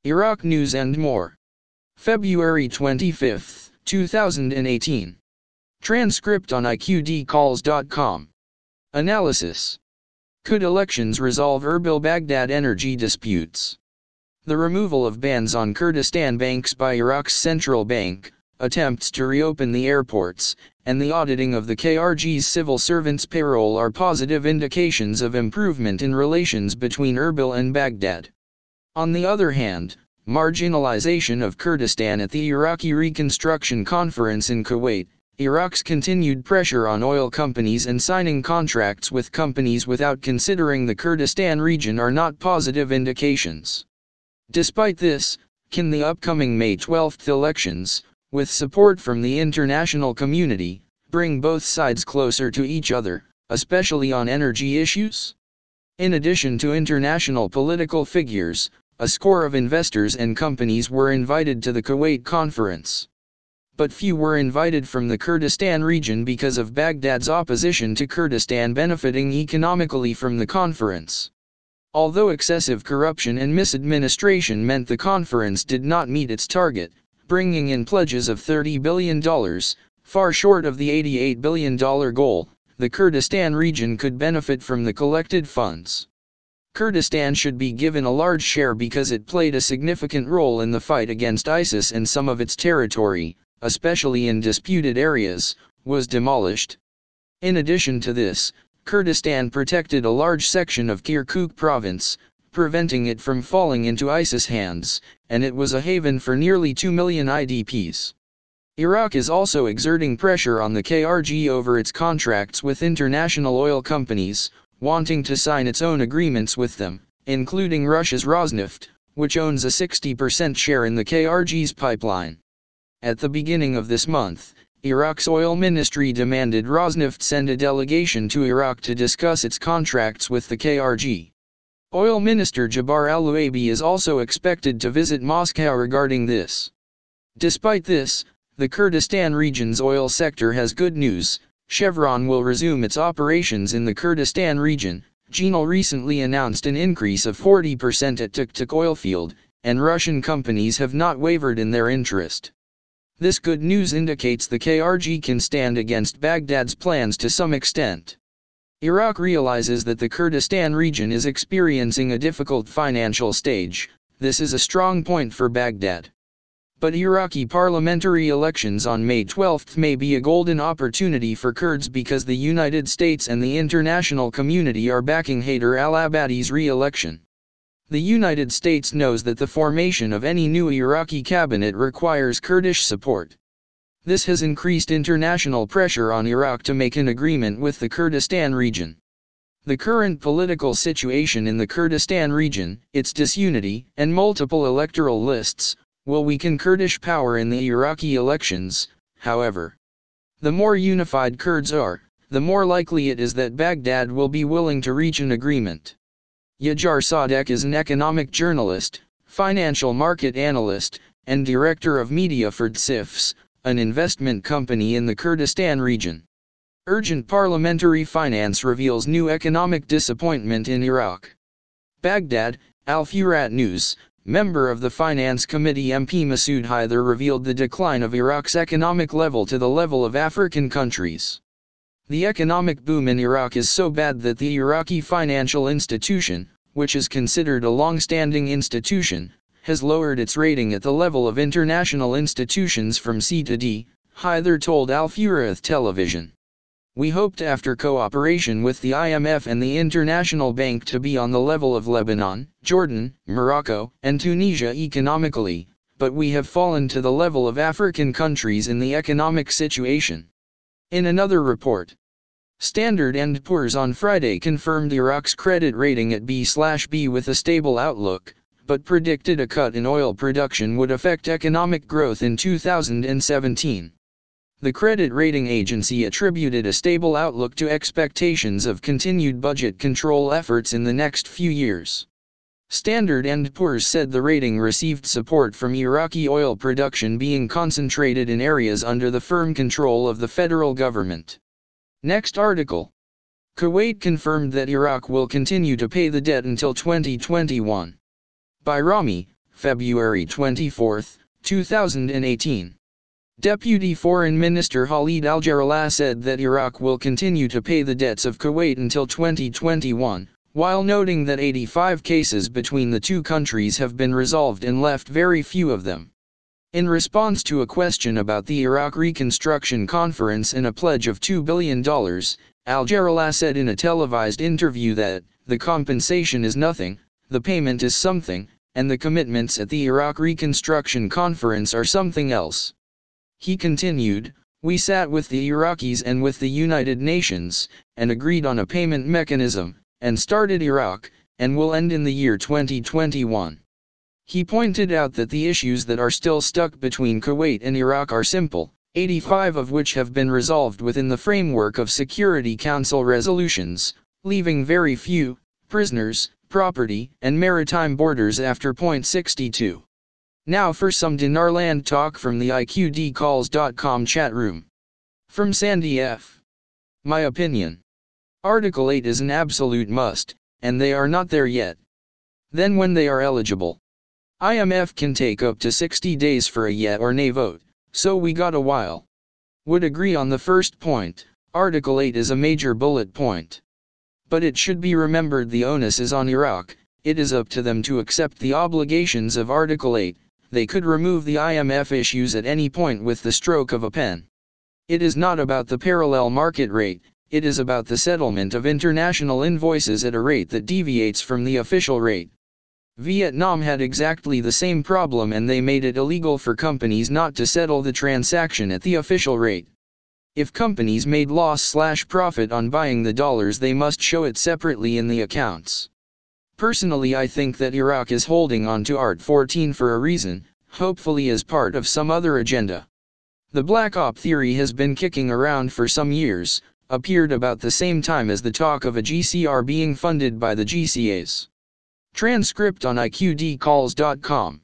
Iraq news and more. February 25, 2018. Transcript on iqdcalls.com. Analysis. Could elections resolve Erbil-Baghdad energy disputes? The removal of bans on Kurdistan banks by Iraq's central bank, attempts to reopen the airports, and the auditing of the KRG's civil servants' payroll are positive indications of improvement in relations between Erbil and Baghdad. On the other hand, marginalization of Kurdistan at the Iraqi Reconstruction Conference in Kuwait, Iraq's continued pressure on oil companies and signing contracts with companies without considering the Kurdistan region are not positive indications. Despite this, can the upcoming May 12 elections, with support from the international community, bring both sides closer to each other, especially on energy issues? In addition to international political figures, a score of investors and companies were invited to the Kuwait conference. But few were invited from the Kurdistan region because of Baghdad's opposition to Kurdistan benefiting economically from the conference. Although excessive corruption and misadministration meant the conference did not meet its target, bringing in pledges of $30 billion, far short of the $88 billion goal, the Kurdistan region could benefit from the collected funds. Kurdistan should be given a large share because it played a significant role in the fight against ISIS, and some of its territory, especially in disputed areas, was demolished. In addition to this, Kurdistan protected a large section of Kirkuk province, preventing it from falling into ISIS hands, and it was a haven for nearly 2 million IDPs. Iraq is also exerting pressure on the KRG over its contracts with international oil companies, wanting to sign its own agreements with them, including Russia's Rosneft, which owns a 60% share in the KRG's pipeline. At the beginning of this month, Iraq's oil ministry demanded Rosneft send a delegation to Iraq to discuss its contracts with the KRG. Oil Minister Jabbar al-Luabi is also expected to visit Moscow regarding this. Despite this, the Kurdistan region's oil sector has good news. Chevron will resume its operations in the Kurdistan region. GNL recently announced an increase of 40% at Tuktuk oilfield, and Russian companies have not wavered in their interest. This good news indicates the KRG can stand against Baghdad's plans to some extent. Iraq realizes that the Kurdistan region is experiencing a difficult financial stage. This is a strong point for Baghdad. But Iraqi parliamentary elections on May 12 may be a golden opportunity for Kurds because the United States and the international community are backing Haider al-Abadi's re-election. The United States knows that the formation of any new Iraqi cabinet requires Kurdish support. This has increased international pressure on Iraq to make an agreement with the Kurdistan region. The current political situation in the Kurdistan region, its disunity, and multiple electoral lists, will weaken Kurdish power in the Iraqi elections. However, the more unified Kurds are, the more likely it is that Baghdad will be willing to reach an agreement. Yajar Sadek is an economic journalist, financial market analyst, and director of media for DSIFs, an investment company in the Kurdistan region. Urgent parliamentary finance reveals new economic disappointment in Iraq. Baghdad, Al-Furat News, member of the Finance Committee MP Masoud Haider revealed the decline of Iraq's economic level to the level of African countries. The economic boom in Iraq is so bad that the Iraqi financial institution, which is considered a long-standing institution, has lowered its rating at the level of international institutions from C to D, Haider told Al-Furat television. We hoped after cooperation with the IMF and the International Bank to be on the level of Lebanon, Jordan, Morocco, and Tunisia economically, but we have fallen to the level of African countries in the economic situation. In another report, Standard & Poor's on Friday confirmed Iraq's credit rating at B/B with a stable outlook, but predicted a cut in oil production would affect economic growth in 2017. The credit rating agency attributed a stable outlook to expectations of continued budget control efforts in the next few years. Standard & Poor's said the rating received support from Iraqi oil production being concentrated in areas under the firm control of the federal government. Next article. Kuwait confirmed that Iraq will continue to pay the debt until 2021. By Rami, February 24, 2018. Deputy Foreign Minister Khalid al-Jarrah said that Iraq will continue to pay the debts of Kuwait until 2021, while noting that 85 cases between the two countries have been resolved and left very few of them. In response to a question about the Iraq Reconstruction Conference and a pledge of $2 billion, al-Jarrah said in a televised interview that, "The compensation is nothing, the payment is something, and the commitments at the Iraq Reconstruction Conference are something else." He continued, "We sat with the Iraqis and with the United Nations, and agreed on a payment mechanism, and started Iraq, and will end in the year 2021. He pointed out that the issues that are still stuck between Kuwait and Iraq are simple, 85 of which have been resolved within the framework of Security Council resolutions, leaving very few, prisoners, property, and maritime borders after point 62. Now for some Dinar land talk from the IQDcalls.com chat room. From Sandy F. My opinion. Article 8 is an absolute must, and they are not there yet. Then when they are eligible. IMF can take up to 60 days for a yeah or nay vote, so we got a while. Would agree on the first point, Article 8 is a major bullet point. But it should be remembered the onus is on Iraq, it is up to them to accept the obligations of Article 8. They could remove the IMF issues at any point with the stroke of a pen. It is not about the parallel market rate, it is about the settlement of international invoices at a rate that deviates from the official rate. Vietnam had exactly the same problem and they made it illegal for companies not to settle the transaction at the official rate. If companies made loss/profit on buying the dollars, they must show it separately in the accounts. Personally, I think that Iraq is holding on to Art 14 for a reason, hopefully as part of some other agenda. The Black Op theory has been kicking around for some years, appeared about the same time as the talk of a GCR being funded by the GCAs. Transcript on IQDcalls.com.